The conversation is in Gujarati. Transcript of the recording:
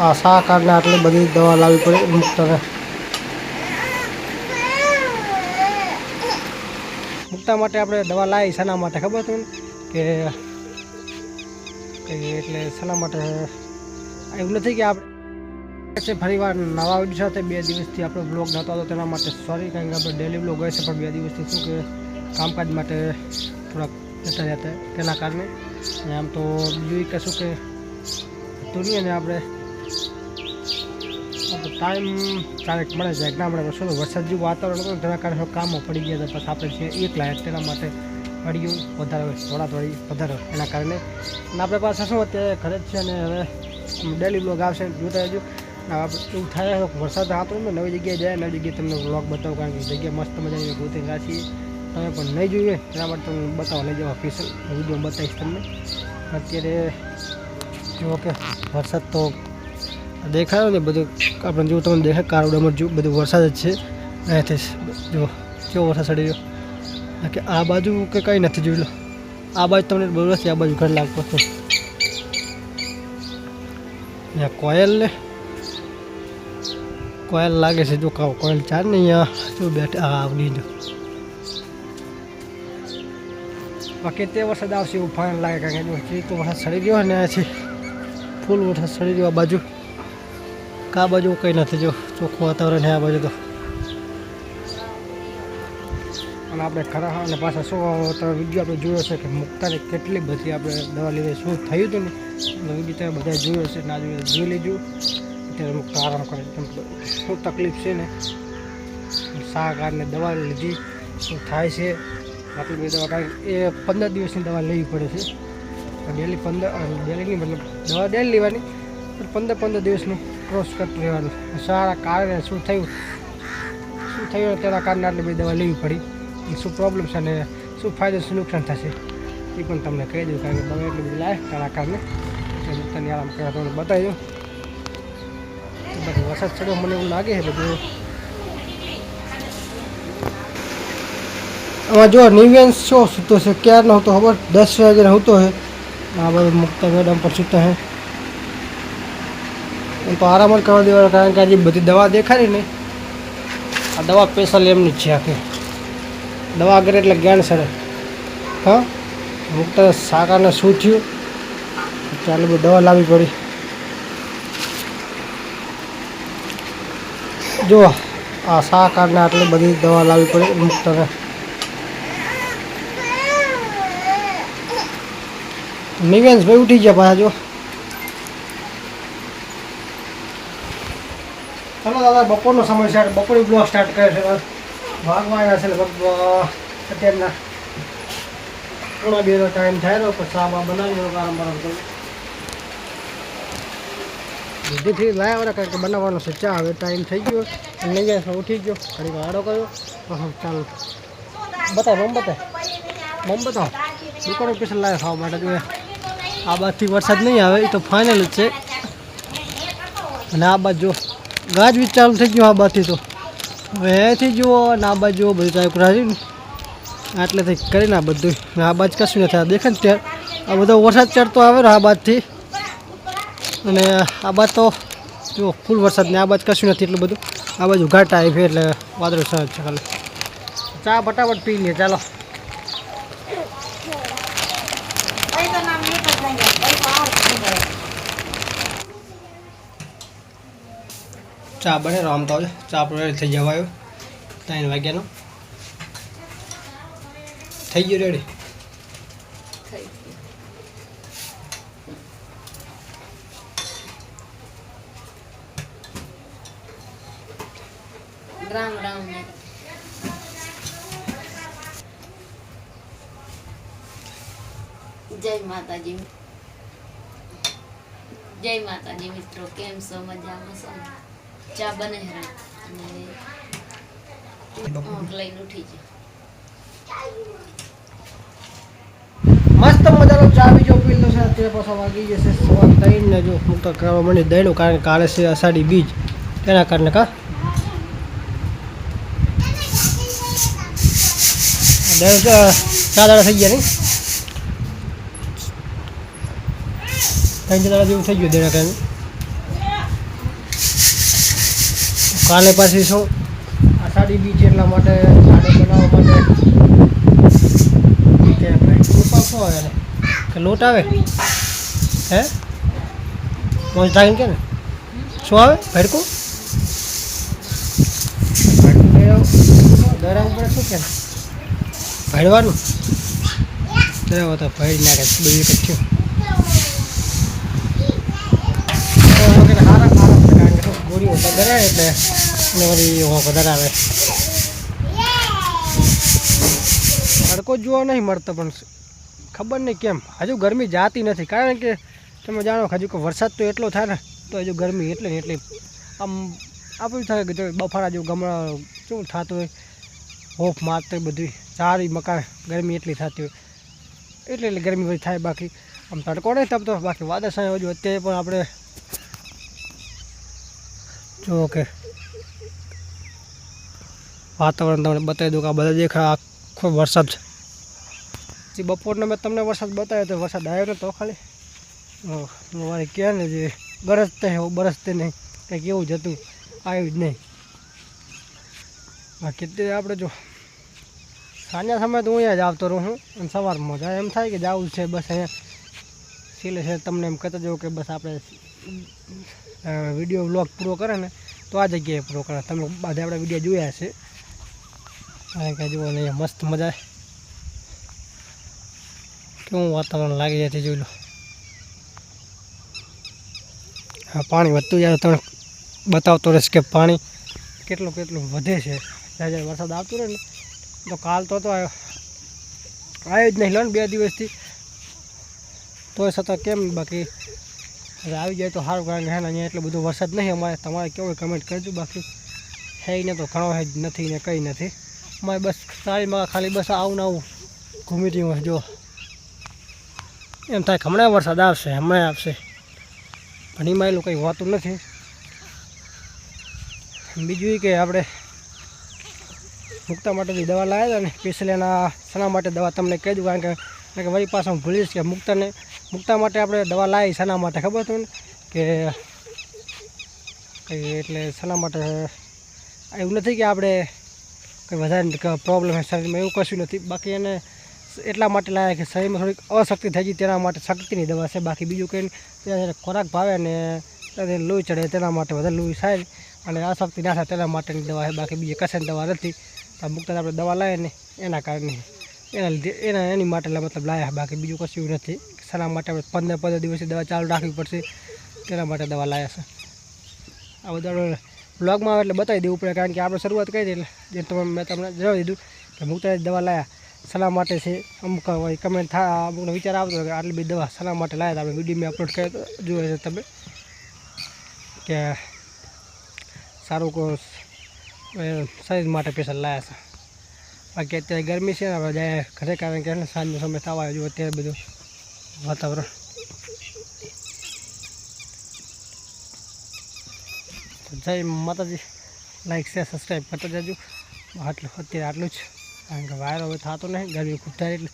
આ શા કારણે આટલી બધી દવા લાવવી પડે મુક્તાને. મુક્તા માટે આપણે દવા લાવી શાના માટે ખબર તમને કે એટલે શાના માટે એવું નથી કે આપણે ફરીવાર નવા વિડીયો સાથે 2 દિવસથી આપણો બ્લોગ નહોતો તો તેના માટે સોરી, કારણ કે આપણે ડેલી બ્લોગ હોય છે પણ 2 દિવસથી શું કે કામકાજ માટે થોડાક જતા રહેતા તેના કારણે. અને આમ તો બીજું કશું કે હતું નહીં, અને આપણે ટાઈમ ક્યારેક મળે જાય ના મળે. શું વરસાદ જેવું વાતાવરણ હતું તેના કારણે કામો પડી ગયા હતા. પછી આપણે જે એકલા તેના માટે પડ્યું વધારે થોડી વધારે એના કારણે. અને આપણે પાસે શું અત્યારે ઘરે જ છે અને હવે ડેલી બ્લોગ આવશે જોતા રહેજો. એવું થાય વરસાદ આવતો ને નવી જગ્યાએ જાય, નવી જગ્યાએ તમને બ્લોગ બતાવું, કારણ કે જગ્યા મસ્ત મજાની ગોતી રાખીએ. તમે પણ નહીં જોઈએ એના માટે તમને બતાવવા લઈ જાઓ ઓફિશિયલ વિડીયો બતાવીશ તમને. અત્યારે જો કે વરસાદ તો દેખાયો ને બધું આપણે જો તમને દેખાય કારોડામાં જો બધું વરસાદ જ છે. અહીંયાથી જો કેવો વરસાદ ચડી રહ્યો કે આ બાજુ કે કંઈ નથી જોઈ લો. આ બાજુ તમને બરોબર છે, આ બાજુ ઘર લાગતો હતો. કોયલ લાગે છે, જો કોયલ ચાર ને અહીંયા જો બેઠા આવડી જો. બાકી તે વરસાદ આવશે એવું ફાઇન લાગે, કારણ કે જો તો વરસાદ ચડી ગયો ને છે ફૂલ વરસાદ ચડી ગયો આ બાજુ. આ બાજુ કંઈ નથી જો ચોખ્ખું વાતાવરણ છે આ બાજુ તો. અને આપણે ખરા અને પાછા શું તમે વિડીયો આપણે જોયો છે કે મુક્તાની કેટલી બધી આપણે દવા લીધી, શું થયું હતું ને વિડીયો તમે બધા જોયો છે. ના જોઈ લેજો. અત્યારે મુક્તા આરામ કરે શું તકલીફ છે ને શા કારણે દવા લીધી, શું થાય છે આટલી બધી દવા. કારણ એ 15 દિવસની દવા લેવી પડે છે ડેલી. ડેલીની મતલબ દવા ડેલી લેવાની પણ 15 દિવસનું ક્રોસ કરતું રહેવાનું. સારા કારણે શું થયું તેના કારણે આટલી બધી દવા લેવી પડી, શું પ્રોબ્લેમ છે અને શું ફાયદો શું નુકસાન થશે એ પણ તમને કહી દઉં. કારણ કે દવા એટલી બધી લાવે તેના કારણે મુક્તાની આરામ કરવા તમને બતાવી દઉં. બધું વરસાદ ચડ્યો મને એવું લાગે છે બધું. આમાં જો નિવેન્સ શું સૂતો છે ક્યારનો હતો ખબર 10 વાગે હોતો છે. આ બધું મુક્તા મેડમ પર સૂતા છે. એમ તો આરામ જ કરવા દેવાનું, કારણ કે આજે બધી દવા દેખાડી ને આ દવા સ્પેશિયલ એમની જ છે આખી. દવા કરે એટલે જ્ઞાન સરે. હા મુક્તા સાકાને શું થયું ચાલે બધી દવા લાવવી પડી. જો આ શા કારણે આટલી બધી દવા લાવવી પડે મુક્તાને. નિવેન્સ ભાઈ ઉઠી ગયા પાછા જો. ચાલો દાદા બપોરનો સમય છે, બપોરે બ્લોગ સ્ટાર્ટ કરે છે. ભાગવા આવ્યા છે અત્યારના 1:30 ટાઈમ થાય પછી સાબા બનાવી આરામ કરું. દીધીથી લાવ્યા કારણ કે બનાવવાનો છે ચા. હવે ટાઈમ થઈ ગયો લઈ જાય ઉઠી ગયો ઘડી આડો કર્યો. ચાલો બતાવો મમ બતાવો દુકાનો સ્પેશિયલ લાવે ખાવા માટે. જોઈએ આ બાજુથી વરસાદ નહીં આવે એ તો ફાઇનલ જ છે. અને આ બાજુ ગાજવીજ ચાલુ થઈ ગયું. આ બાજુથી તો હવે અહીંથી જુઓ અને આ બાજુ જુઓ બધું ચાલુ કરાવી ને આટલેથી કરીને આ બધું. આ બાજુ કશું નથી દેખાય ને ત્યારે આ બધો વરસાદ ચડતો આવે ને આ બાજુથી. અને આ બાજુ તો જો ફૂલ વરસાદ ને આ બાજુ કશું નથી એટલું બધું. આ બાજુ ઘાટ આવી છે એટલે વાદળો સહજ છે ખાલી. ચા ફટાફટ પી લઈએ ચાલો. ચા બને આમ તો ચા રેડી થઈ જવા આવ્યો 3 વાગ્યાનો થઈ ગયું રેડી. રામ રામ જય માતાજી મિત્રો, કેમ છો? મજામાં છો? ચા બને અને ઊંઘ લઈને ઉઠી મસ્ત મજાનો ચા બીજો પીલો છે. અત્યારે પાછા વાગી જશે 3:15 ને જો મુક્ત કરવા મને દઈડું, કારણ કે કાલે છે અષાઢી બીજ તેના કારણે ચા દાડા થઈ ગયા નહીં 3 દાડા જેવું થઈ ગયું તેના કારણે. કાલે પાછી શું આષાઢી બીજ એટલા માટે સાડો બનાવવા માટે કે ભાઈ શું આવે ને કે લોટ આવે હે મોજ થાય કે ને શું આવે ભડકું દરા ઉપર શું કે ભડવાનું તો ભરી નાખે બધું એક જ થયું સારા કારણ કે ગોળીઓ વધારે એટલે અને વળી વધારે આવે તડકો જોવા નહીં મળતો પણ ખબર નહીં કેમ હજુ ગરમી જાતી નથી કારણ કે તમે જાણો હજુ કે વરસાદ તો એટલો થાય ને તો હજુ ગરમી એટલે ને એટલી આમ આપણું થાય કે બફારા જેવું ગમડા શું થતું હોય હોફ મારતું હોય બધું સારી મકાન ગરમી એટલી થતી હોય એટલે ગરમી બધી થાય બાકી આમ તડકો નહીં તપતો બાકી વાદળછાયું હજુ અત્યારે પણ આપણે જો કે વાતાવરણ તમને બતાવી દઉં કે આ બધા દેખાય આખો વરસાદ છે બપોરનો મેં તમને વરસાદ બતાવ્યો તો વરસાદ આવ્યો નતો ખાલી મારે કહે ને જે ગરજતે એવું બરસતે નહીં કંઈક એવું જ હતું આવ્યું જ નહીં બાકી તે આપણે જો સાંજના સમયે તો હું અહીંયા જ આવતો રહું હું અને સવારમાં જાય એમ થાય કે જવું છે બસ અહીંયા સિલે છે તમને એમ કહેતા જવું કે બસ આપણે વિડીયો વ્લોગ પૂરો કરે ને તો આ જગ્યાએ પૂરો કરે તમે બધા આપણે વિડીયો જોયા છે કારણ કે જુઓ ને મસ્ત મજા કેવું વાતાવરણ લાગી જાય છે જોઈ લો હા પાણી વધતું જાય તમને બતાવતો રહેશે કે પાણી કેટલું કેટલું વધે છે જ્યારે જ્યારે વરસાદ આવતો રહે ને તો કાલ તો આવ્યો જ નહીં લો ને 2 દિવસથી તોય છતાં કેમ બાકી હવે આવી જાય તો સારું કારણ કે હે ને અહીંયા એટલો બધો વરસાદ નહીં અમારે તમારે કેવું કમેન્ટ કરજો બાકી હે ને તો ઘણો હે જ નથી ને કંઈ નથી અમારે બસ સારીમાં ખાલી બસ આવું ને આવું ઘૂમી રહ્યું જો એમ થાય હમણાં વરસાદ આવશે હમણાં આવશે પણ એમાં એટલું કંઈ હોતું નથી બીજું એ કે આપણે મુક્તા માટે દવા લાવ્યા હતા ને સ્પેશિયલ એના સના માટે દવા તમને કહી દઉં કારણ કે વળી પાછા હું ભૂલીશ કે મુક્તા માટે આપણે દવા લાવી સના માટે ખબર તમને કે એટલે સના માટે એવું નથી કે આપણે કંઈ વધારે પ્રોબ્લેમ હોય શરીરમાં એવું કશું નથી બાકી એને એટલા માટે લાવ્યા કે શરીરમાં થોડીક અશક્તિ થઈ ગઈ તેના માટે શક્તિની દવા છે બાકી બીજું કંઈ ખોરાક ભાવે ને લોહી ચડે તેના માટે વધારે લોહી થાય અને અશક્તિ ના થાય તેના માટેની દવા છે બાકી બીજી કશાની દવા નથી તો મુક્તા આપણે દવા લાવીએ ને એના કારણે એના લીધે એની માટે મતલબ લાવ્યા બાકી બીજું કશું નથી સના માટે આપણે 15 દિવસથી દવા ચાલુ રાખવી પડશે તેના માટે દવા લાવ્યા છે આ બધા બ્લોગમાં આવે એટલે બતાવી દેવું પડે કારણ કે આપણે શરૂઆત કરી દઈએ એટલે જે મેં તમને જણાવી દીધું કે મુક્તા દવા લાવ્યા સલાહ માટે છે અમુક કમેન્ટ થાય અમુકનો વિચાર આવતો કે આટલી બધી દવા સલાહ માટે લાવ્યા આપણે વિડીયો મેં અપલોડ કર્યો જોયો છે તમે કે સારું શરીર માટે સ્પેશિયલ લાવ્યા છે બાકી અત્યારે ગરમી છે ને આપણે જાય ઘરે કારણ કે સાંજનો સમય થવા આવ્યો અત્યારે બધું વાતાવરણ જય માતાજી લાઈક શેર સબસ્ક્રાઈબ કરતા જજો અત્યારે આટલું જ કારણ કે વાયર હવે થતો નહીં ગરમી ખૂબ થાય એટલે